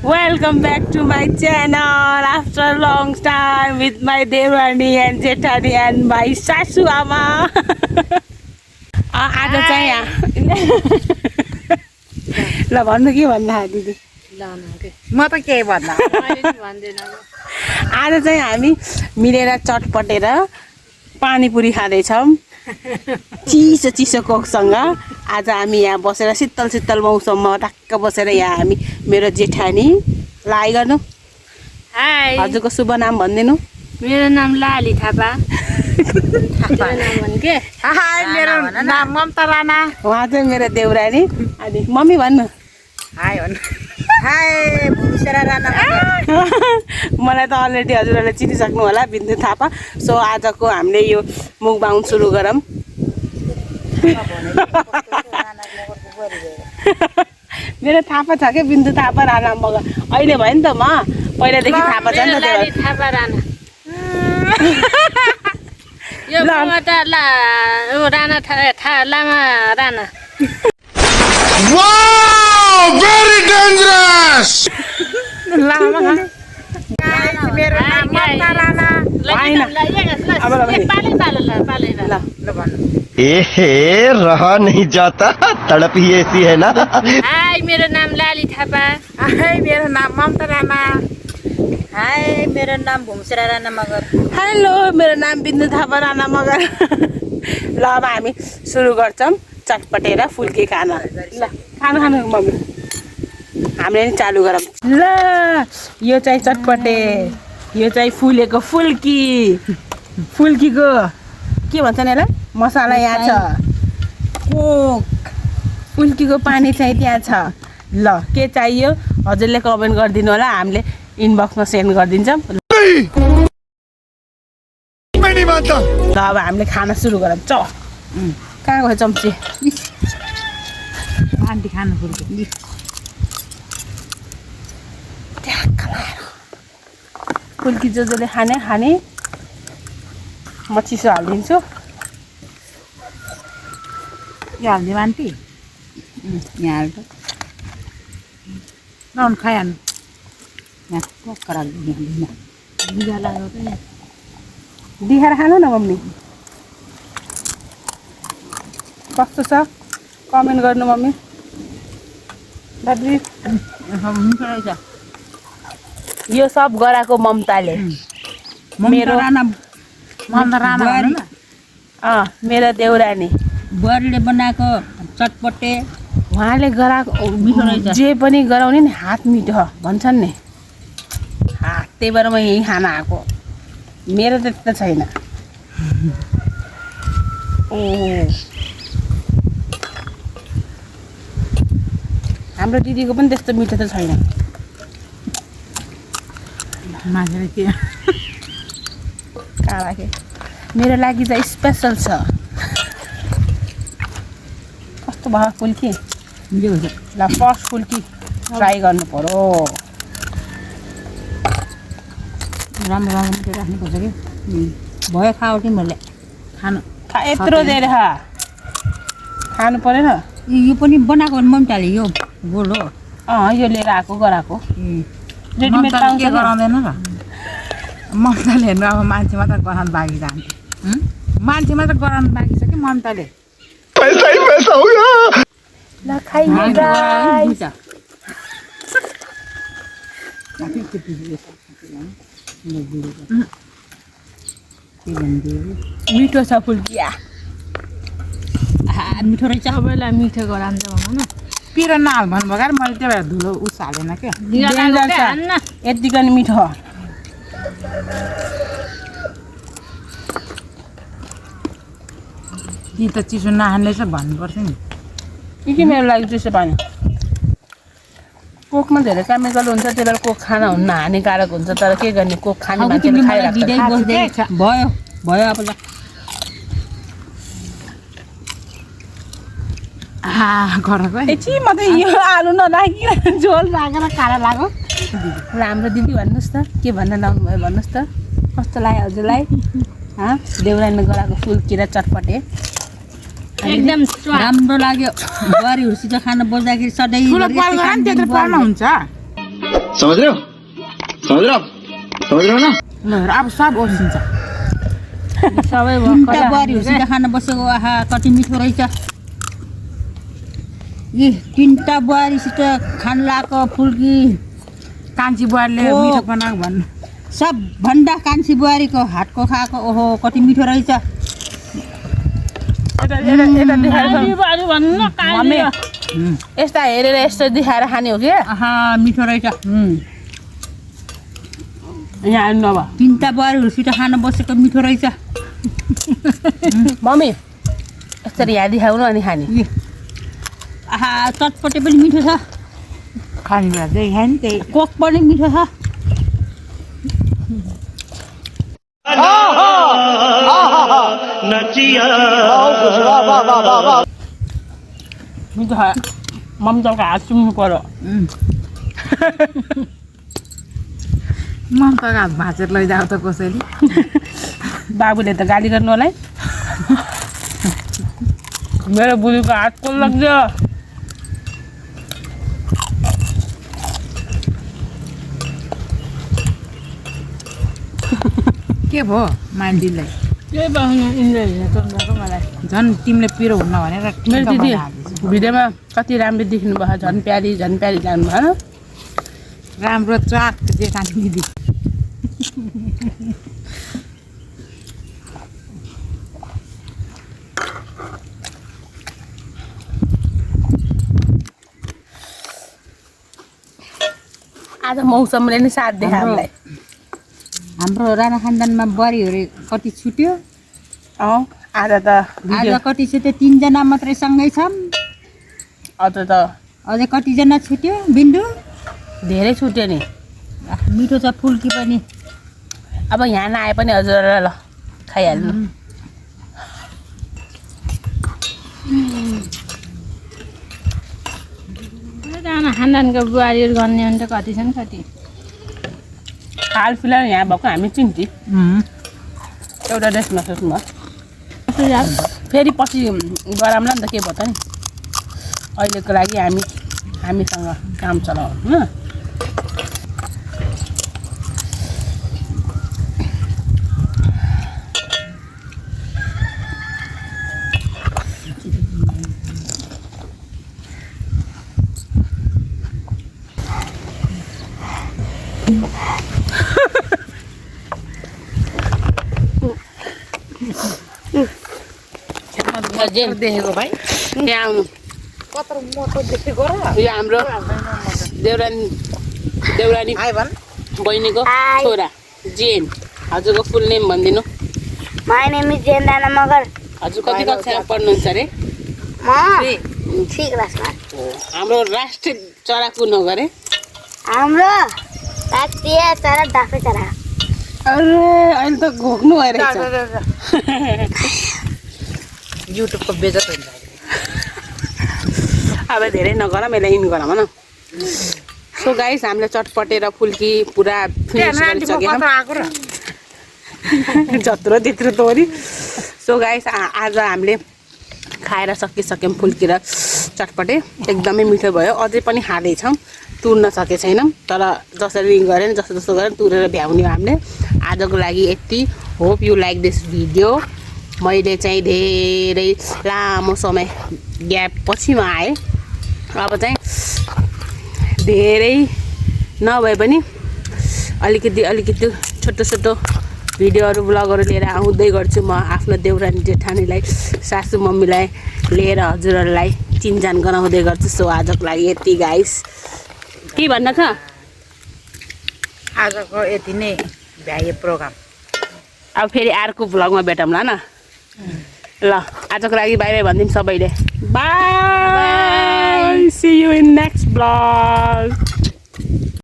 Welcome back to my channel after a long time with my Devrani and Jethani and my Sasu Ama. आज चाहिँ यहाँ ल भन्नु के भन्दा दिदी म त के भन्दा आज चाहिँ हामी मिलेर चटपटेर पानीपुरी खाँदैछौँ चिसो चिसो कोकसँग। आज हामी यहाँ बसेर शीतल शीतल मौसममा टक्क बसेर यहाँ हामी मेरो जेठानी लाइ गर्नु। हाय हजुरको शुभ नाम भनिदिनु। मेरो नाम लाली थापा। हाय मेरो नाम ममता राणा। उहाँ चाहिँ मेरो देउरानी। अनि मम्मी भन्नु। हाय भन्नु। हाय भुसेरा राणा। मलाई त अलरेडी हजुरहरूले चिनिसक्नु होला बिन्दु थापा। सो आजको हामीले यो मुकबाङ सुरु गरौँ। मेरो थापा छ के बिन्दु थापा राणा मगर अहिले भयो नि त म पहिलादेखि थापा छ नि त लाली थापा राणा। यो ममता राणा लामा राणा। Wow! Very dangerous! लामा मेरो नाम ममता राणा। एहे रहा नहीं जाता तड़प ही ऐसी है ना। हाय मेरो नाम लाली थापा। हाय मेरो नाम ममता राणा। हाय मेरो नाम भुसेरा राणा मगर। हेलो मेरो नाम बिन्दु थापा राणा मगर। ल अब हामी सुरु गर्छौँ चटपटेर फुल्की खान। ल खानु खानु मम्मी हामीले नि चालु गरौँ। ल यो चाहिँ चटपटे यो चाहिँ फुलेको फुल्की फुल्कीको के भन्छन् यसलाई मसाला यहाँ छ कोक फुल्कीको पानी चाहिँ त्यहाँ छ। ल के चाहियो हजुरले कमेन्ट गरिदिनु होला हामीले इनबक्समा सेन्ड गरिदिन्छौँ। ल अब हामीले खाना सुरु गरौँ। कहाँ गयो चम्ची आन्टी खानु पर्यो। फुल्की जसले खाने खाने म चिसो हालिदिन्छु। यो हालिदिउँ आन्टी यहाँ हाल्नु नहुन खाइहाल्नु यहाँ टक्कर हालिदिनु दिखाएर खानु न मम्मी कस्तो छ कमेन्ट गर्नु मम्मी। दाजु यो सब गराएको ममताले मेरो मेरो देउरानी बुहारीले बनाएको चटपटे उहाँले गराएको जे पनि गराउने नि हात मिठो भन्छन् नि हात त्यही भएर म यहीँ खान आएको। मेरो त त्यस्तो छैन। ओ हाम्रो दिदीको पनि त्यस्तो मिठो त छैन। मान्छेले के कहाँ राखेँ मेरो लागि चाहिँ स्पेसल छ। कस्तो भयो फुल्की ल फर्स्ट फुल्की ट्राई गर्नु पर्यो। राम्रो राम्रो मिठो राख्नुपर्छ कि भयो खाऊ कि मैले खानु यत्रो धेरै खानु परेन। यो पनि बनाएको ममताले यो गोल हो। यो लिएर आएको गराएको रेडिमेड पाउँछ के गराउँदैन र ममताले हेर्नु अब मान्छे मात्र गराउनु बाँकी जान्छ मान्छे मात्र गराउनु बाँकी छ कि ममताले पैसा ही पैसा होगा। ल खाइए गाइस। मिठो छ फुल्की मिठो रहेछ। सबैलाई मिठो गराउँछ भन न। पिरो नहाल भन्नुभयो मैले त्यही भएर धुलो उस हालेन क्या यतिको नि मिठो। कि त चिसो नखाने रहेछ भन्नुपर्छ नि। के मेरो लागि चिसो पानी कोकमा धेरै केमिकल हुन्छ त्यही भएर कोक खाना हुन्न हानिकारक हुन्छ। तर के गर्ने कोक खाने मान्छेले खाइरहेको भयो भयो अब ल गरेको एकछिन म त यो आलु नराखिकन झोल राखेर खाना लाग्यो। ल हाम्रो दिदी भन्नुहोस् त के भन्न लाउनु भयो भन्नुहोस् त कस्तो लाग्यो हजुरलाई देउरानीले गराएको फुल्की र चटपटे एकदम स्वाद राम्रो लाग्यो बुहारीहरूसित खान बस्दाखेरि सधैँ ठुलो पाल गरा नि त्यत्रो पाल्न हुन्छ समझ रहे हो ना ल हेर अब सब ओर्सिन्छ सबै तिनवटा बुहारीहरूसित खान बसेको आहा कति मिठो रहेछ यी तिनवटा बुहारीसित खान लगाएको फुल्की कान्छी बुहारीले ओ। मिठो बनाएको भन्नु सबभन्दा कान्छी बुहारीको हातको खाएको ओहो कति मिठो रहेछ भन्नु न मम्मी यस्ता हेरेर यस्तो देखाएर खाने हो कि आहा मिठो रहेछ यहाँ आउनु नभए तिनवटा बुहारीहरूसित खान बसेको मिठो रहेछ मम्मी यसरी यहाँ देखाउनु अनि खाने यी। आहा चटपटे पनि मिठो छ खाने बेला त्यही खायो नि त्यही कोक पनि मिठो छ मिठो खायो मम्मीको हात चुम्नु पर्यो ममताको हात भाँचेर लैजाऊ त कसैले बाबुले त गाली गर्नु होला है मेरो बुढीको हात को लाग्छ के भयो मान्डीलाई के बनाउनु इन्जोय गर्नु मलाई झन् तिमीले पिरो हुन्न भनेर मेरो टिका दिदी बनाइहाल्दैछ। भिडियोमा कति राम्रो देख्नु भयो झन् प्यारी जानु भयो राम्रो चाक जेठानी दिदी आज मौसमले नै साथ दिए हामीलाई हाम्रो राणा खानदानमा बुहारीहरू कति छुट्यो आज त आज कति छुट्यो 3 जना मात्रै सँगै छौँ अझ त अझै कतिजना छुट्यो बिन्दु धेरै छुट्यो नि मिठो छ फुल्की पनि अब यहाँ नआए पनि हजुर ल खाइहाल्नु राणा खानदानको बुहारीहरू गर्ने भने त कति छन् कति हाल फिलहाल यहाँ भएको हामी चिन्ती एउटा ड्रेस नसोच्नु भयो फेरि पछि गराउँला नि त के भयो त नि अहिलेको लागि हामीसँग काम चलाउनु होइन देखेको भाइ यहाँ आउनु कत्रो मोटो देखेको र यो हाम्रो देउरानी बहिनीको छोरा जेन हजुरको फुल नेम भनिदिनु My name is Jen Rana Magar. हजुर कति कक्षामा पढ्नुहुन्छ अरे Ma, 3 क्लासमा हाम्रो राष्ट्रिय चरा कुन हो अरे हाम्रो राष्ट्रिय चरा डाफे चरा अरे अहिले त घोक्नु भइरहेछ युट्युबको बेजत हुन्छ अब धेरै नगरौँ यसलाई इन गरौँ न सो गाइस हामीले चटपटे र फुल्की पुरा फिनिस गरिसकेका जत्रो त्यत्रो तोरी सो गाइस आज हामीले खाएर सकिसक्यौँ फुल्की र चटपटे एकदमै मिठो भयो अझै पनि खाँदैछौँ तुर्न सके छैनौँ तर जसरी गऱ्यो नि जस्तो गरेर तुरेर भ्याउने हो हामीले आजको लागि यति hope you like this video मैले चाहिँ धेरै लामो समय ग्याप पछि म आएँ अब चाहिँ धेरै नभए पनि अलिकति छोटो भिडियोहरू ब्लगहरू लिएर आउँदै गर्छु म आफ्नो देउरानी जेठानीलाई सासू मम्मीलाई लिएर हजुरहरूलाई चिनजान गराउँदै गर्छु सो आजको लागि यति गाइस के भन्न छ आजको यति नै भ्याए प्रोग्राम अब फेरि अर्को भ्लगमा भेटौँला न ल आजको लागि बाई बाई भनिदिउँ सबैले bye see you in next vlog